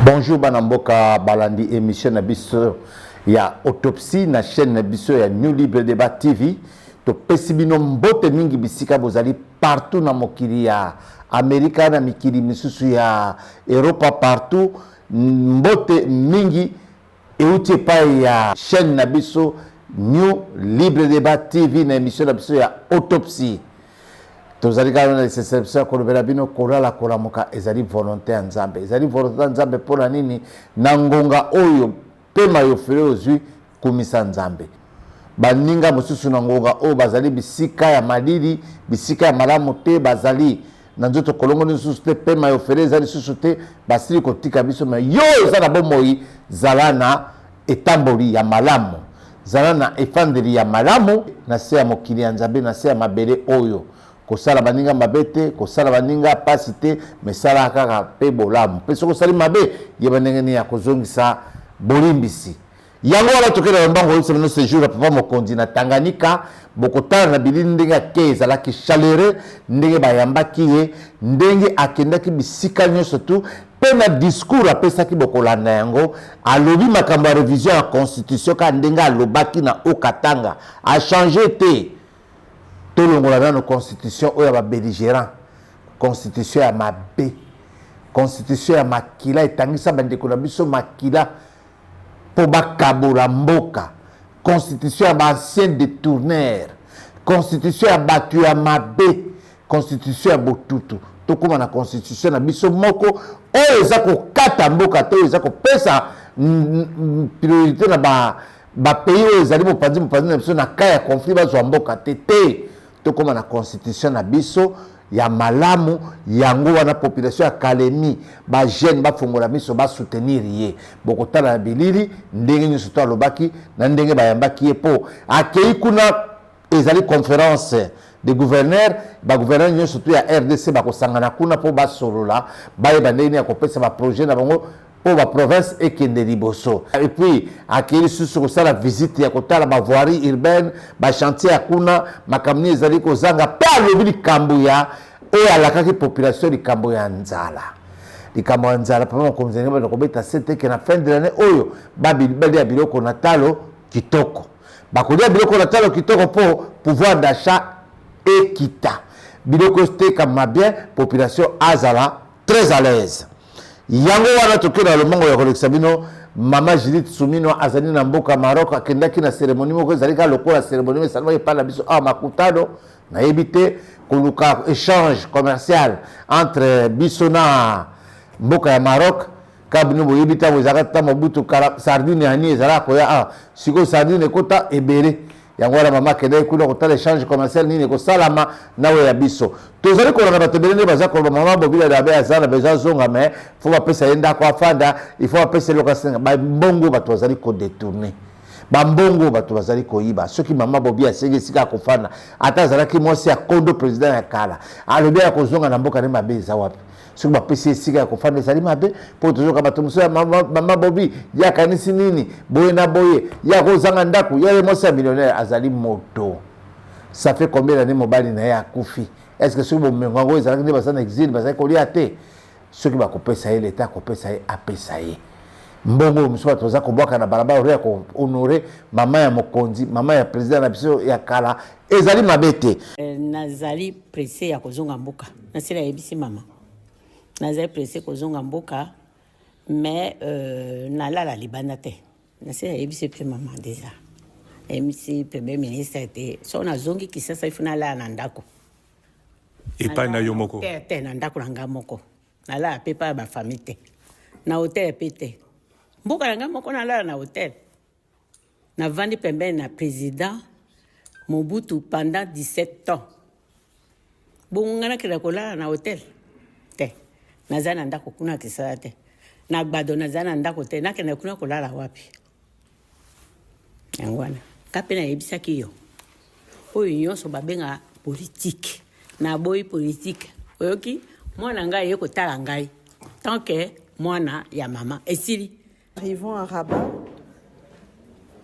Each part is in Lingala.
Bonjour Banamboka Balandi émission Nabiso ya autopsie na chaîne Nabiso ya New Libre Débat TV to pesibino mbote mingi bisika bozali partout na mokili ya Amerika na mikili misusu ya Europa partout mbote mingi euti pa ya chaîne Nabiso New Libre Débat TV na émission Nabiso ya autopsie. Tozali kana na exception ko lobela bino kolala kolamuka ezali volonté ya Nzambe ezali volonté ya Nzambe pona nini na ngonga oyo pema yo fere ozwi kumisa Nzambe baninga mosusu na ngonga oyo bazali bisika ya malili bisika ya malamu te bazali na nzoto kolongo mosusu te pema yo fere ezali susu te basili kotika biso me yo ezala bomoi zalana etamboli ya malamu zalana efandeli ya malamu na se ya mokili ya Nzambe na se ya mabele oyo kosala baninga mabete kosala baninga pasite mesala kaka pe bolamu pe soko sali mabe ye banengeni ya kozongisa bolimbisi yango wala tokela mbango yose no séjour papa mokonzi na Tanganyika bokotala na bilini ndenge akeza la ki chaleur ndenge bayambaki ye ndenge akendaki bisika nyoso tu pe na discours apesaki bokolanda yango alobi makambo ya révision ya constitution ka ndenge alobaki na Okatanga a changer te tout le monde a une constitution où il y a belligérant, constitution à ma B, constitution à makila et tangisa bandekolabiso makila pour bakabola mboka, constitution à ancien détourneur, constitution à battu à ma B, constitution à botutu. Tout comme la constitution à biso moko, oh ils ont kata mboka te, ils ont pesa priorité na ba pays où ils allaient mo pandi na kaya conflit ba zo mboka te. Tout comme la constitution na biso ya malamu yango wana population ya Kalemi ba jeune ba fongola miso ba soutenir ye bokotala na bilili ndenge nyoso to alobaki na ndenge bayambaki ye po akei kuna ezali conférence de gouverneur ba gouverneur nyoso to ya RDC ba kosangana kuna po ba solola ba yeba ndenge ya kopesa ba projet na bango pour la province et Kendeliboso. Et puis, à qui sur la visite, il y a la voirie urbaine, le chantier à Kuna, ma camionne Zaliko Zanga, pas le ville Kambuya, et à la population de Kambuya Nzala. Les Kambuya Nzala, comme vous avez dit, c'était qu'à la fin de l'année, Oyo, Babi, Badia Biloko Natalo, Kitoko. Bakodia Biloko Natalo, Kitoko pour pouvoir d'achat équita. Biloko c'était comme ma bien, population Azala, très à l'aise. Yango wana tokena le mongo ya kolexabino mama Judith Sumino azali na mboka Maroc akendaki na cérémonie moko ezalika lokola cérémonie salama epala biso a makutano na ebité koluka échange commercial entre biso na mboka ya Maroc kabino boyebita bozakata mobutu sardine ani ezala ko ya siko sardine kota ebele yango wana mama kende kuna kotala échange commercial nini ko salama nawe ya biso tozali ko na batebelene baza ko mama bobila da ba azana beza zonga mais faut pas pesa yenda ko afanda il faut pesa lokasenga ba mbongo bato bazali ko détourner ba mbongo bato bazali ko yiba soki mama bobia senge sika ko fana ata zalaki mwasi ya kondo président ya kala alobi ya ko zonga na mboka ne mabeza wapi soki bapesi sika ko fana ezali mabe po tozoka bato muso ya mama bobi ya kanisi nini boye na boye ya ko zanga ndaku ya mwasi ya millionnaire azali moto ça fait combien d'années mobali na ya kufi est-ce que soki bomengo ezalaki ne basana exil bazali ko lia te soki bakopesa ye l'état kopesa ye apesa ye mbongo muso toza ko bwaka na barabara ore ko honorer mama ya mokonzi mama ya président na biso ya kala ezali mabete nazali pressé ya kozonga mboka nasila yebisi mama nazali pressé kozonga mboka mais nalala libanda te nasila yebisi pe mama déjà MC premier ministre te so nazongi kisasa ifuna la na ndako epai na yo moko te na ndako na nga moko nalala pe pa ba famille te na hotel pe te mboka na nga moko nalala na hotel na vandi pembeni na président Mobutu pendant 17 ans bonga na kila kolala na hotel te nazana ndako kuna kisala te na gbado nazana ndako te nakenda kuna kolala wapi yangwana kapena yebisaki yo oyo nyonso babenga politique na boy politique oyoki mwana ngai yeko tala ngai tant que mwana ya mama esili. Arrivons à Rabat.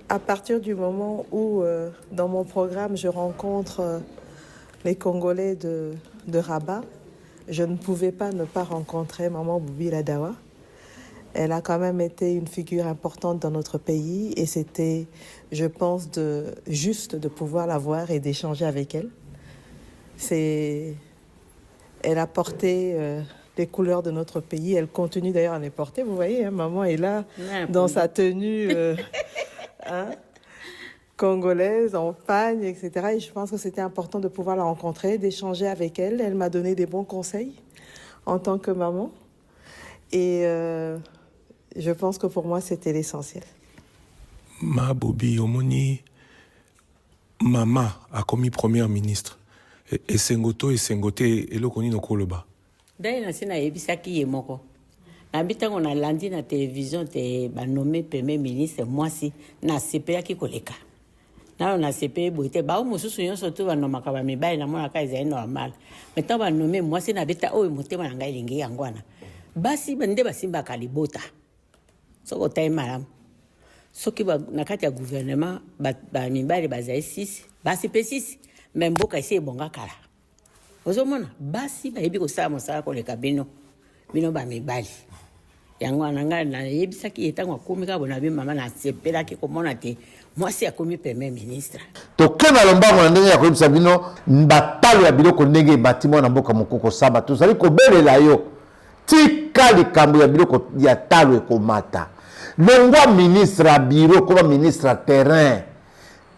À partir du moment où dans mon programme je rencontre les Congolais de Rabat, je ne pouvais pas ne pas rencontrer maman Boubi Ladawa. Elle a quand même été une figure importante dans notre pays et c'était, je pense, juste de pouvoir la voir et d'échanger avec elle. Elle a porté les couleurs de notre pays. Elle continue d'ailleurs à les porter. Vous voyez, hein, maman est là dans sa tenue congolaise, en pagne, etc. Et je pense que c'était important de pouvoir la rencontrer, d'échanger avec elle. Elle m'a donné des bons conseils en tant que maman. Et je pense que pour moi, c'était l'essentiel. Ma Bobi Omoni, maman a commis première ministre. Et Sengoto et Sengoté, et le koni no koloba. D'ailleurs, c'est na yebisaki yemoko. Na bitango na landi na télévision te ba nommé premier ministre moi si na CPA ki koleka. Na CPA boite ba mususu nyonso to ba nomaka ba mibali na mona ka ezali normal. Maintenant ba nommé moi si na beta o motema na ngai lingi yangwana. Basi bande basimba kalibota. Soko tay malam. Soki ba nakati ya gouvernement ba mibali bazali 6, basi pe 6. Même mboka isi ebonga kala. Ozomona basi bayebi kosala mosala koleka bino ba mibali. Yango ananga na yebisaki etango akomi ka bona bi mama na sepelaki komona te mwasi akomi premier ministre. To kena lombango na ndenge ya koyebisa bino mbatalo ya biloko ndenge batima na mboka mokoko saba tozali kobelela yo tika likambo ya biloko ya talo ekomata. Longwa ministre ya bureau koma ministre ya terrain.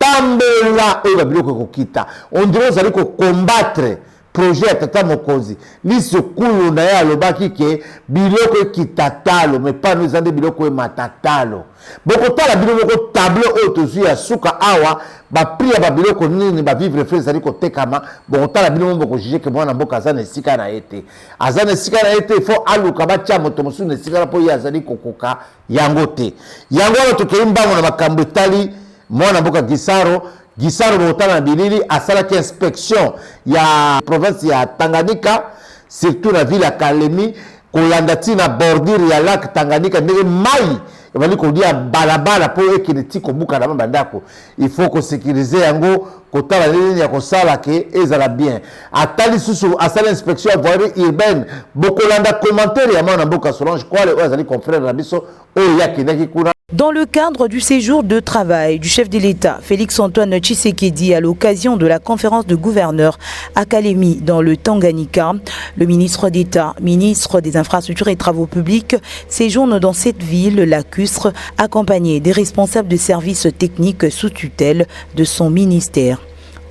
Tambela oyo biloko kokita on dirait ozali ko combattre projet ya tata mokonzi liso kulu na ya lobaki ke biloko ekitatalo mais pas nous ande biloko ematatalo boko tala biloko ko tableau oyo tozwi ya suka awa ba prix ba biloko nini ba vivre frais ezali ko tekama boko tala biloko boko juger ke mwana mboka azana esika na ete il faut aluka ba tia moto mosu na esika po ya azali kokoka yango te yango wana tokeli mbango na makambo etali mwana mboka Gisaro botana na bilili asalaki inspection ya province ya Tanganyika surtout na ville ya Kalemi kolanda tina bordure ya lac Tanganyika ndenge mai ebali kolia balabala po ekele ti kobuka na bandako il faut ko sécuriser yango kotala nini ya kosala ke ezala bien atali susu asala inspection ya voirie urbaine bokolanda commentaire ya mwana mboka Solange Kwale oyo azali confrère na biso oyo yakendaki kuna. Dans le cadre du séjour de travail du chef de l'État, Félix-Antoine Tshisekedi, à l'occasion de la conférence de gouverneurs à Kalemi dans le Tanganyika, le ministre d'État, ministre des Infrastructures et Travaux Publics, séjourne dans cette ville lacustre, accompagné des responsables de services techniques sous tutelle de son ministère.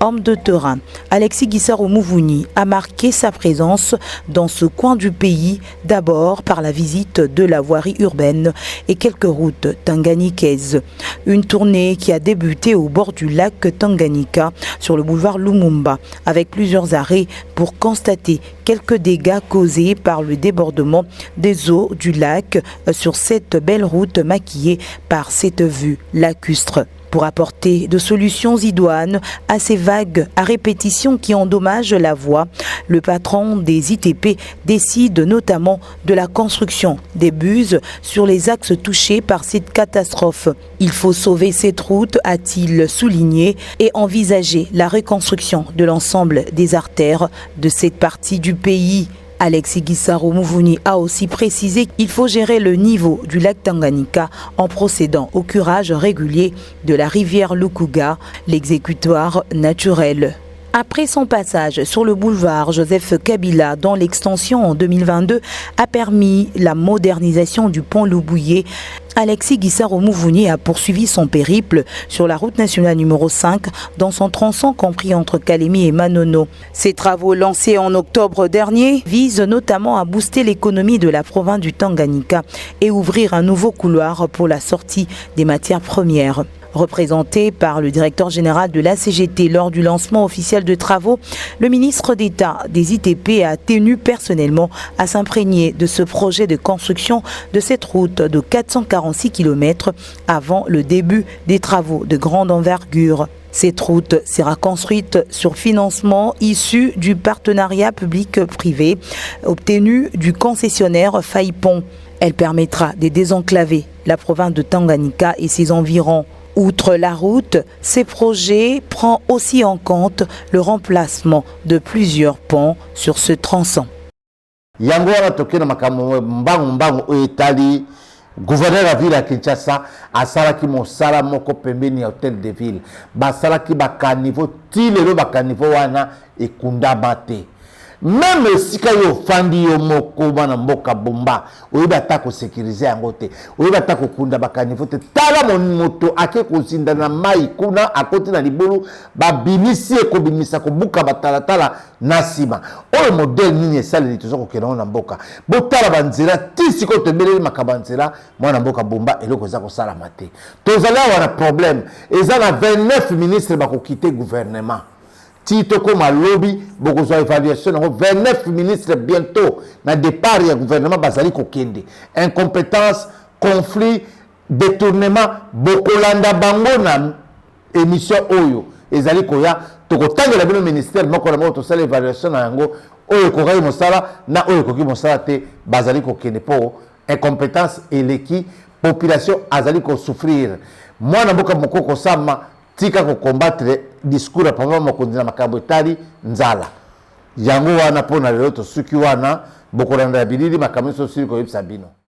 Homme de terrain, Alexis Gisaro Mouvouni a marqué sa présence dans ce coin du pays, d'abord par la visite de la voirie urbaine et quelques routes tanganikaises. Une tournée qui a débuté au bord du lac Tanganyika, sur le boulevard Lumumba, avec plusieurs arrêts pour constater quelques dégâts causés par le débordement des eaux du lac sur cette belle route maquillée par cette vue lacustre. Pour apporter de solutions idoines à ces vagues à répétition qui endommagent la voie, le patron des ITP décide notamment de la construction des buses sur les axes touchés par cette catastrophe. Il faut sauver cette route, a-t-il souligné, et envisager la reconstruction de l'ensemble des artères de cette partie du pays. Alexis Gisaro Mouvouni a aussi précisé qu'il faut gérer le niveau du lac Tanganyika en procédant au curage régulier de la rivière Lukuga, l'exécutoire naturel. Après son passage sur le boulevard Joseph Kabila, dont l'extension en 2022 a permis la modernisation du pont Lubouye, Alexis Gisaro Mouvouni a poursuivi son périple sur la route nationale numéro 5 dans son tronçon compris entre Kalemi et Manono. Ces travaux lancés en octobre dernier visent notamment à booster l'économie de la province du Tanganyika et ouvrir un nouveau couloir pour la sortie des matières premières. Représenté par le directeur général de la CGT lors du lancement officiel de travaux, le ministre d'État des ITP a tenu personnellement à s'imprégner de ce projet de construction de cette route de 446 km avant le début des travaux de grande envergure. Cette route sera construite sur financement issu du partenariat public-privé obtenu du concessionnaire Faipon. Elle permettra de désenclaver la province de Tanganyika et ses environs. Outre la route, ces projets prennent aussi en compte le remplacement de plusieurs ponts sur ce tronçon. Yango wana tokena makambo mbango etali gouverneur ya ville ya Kinshasa asalaki mosala moko pembeni ya hôtel de ville basalaki bakaniveau ti lelo bakaniveau wana ekundama te. Même esika yo fandi yo moko bana mboka bomba oyebi ata kosécurize yango te, oyebi ata kokunda bakaniveau te. Tala moto ake kozinda na mai kuna akoti na libulu babimisi ekobimisa kobuka batalatala na nsima. Oyo modele nini esaleli toza kokenda na mboka botala banzela ti sikoyo tobeleli makambo ya nzela mwana mboka bomba eloko eza kosalama te. Tozali awa na problème eza na 29 ministres bakokite gouvernement. Tito comme à lobby, beaucoup de évaluation, 29 ministres bientôt, na départ du gouvernement Bazali Kokende. Incompétence, conflit, détournement, beaucoup landa bango na émission Oyo. Ezali Koya, toko tangi la bino ministère, moko la moto sala évaluation na yango, Oyo Kokai Mosala, na Oyo Koki Mosala te, Bazali Kokende po, incompétence et l'équipe, population Azali Ko souffrir. Moi, na boka moko kosama, tika ko combattre discours ya papa mokonzi na makambo etali nzala yango wana pona lelo to suki wana bokolanda bilili makambo so sili ko yebisa bino.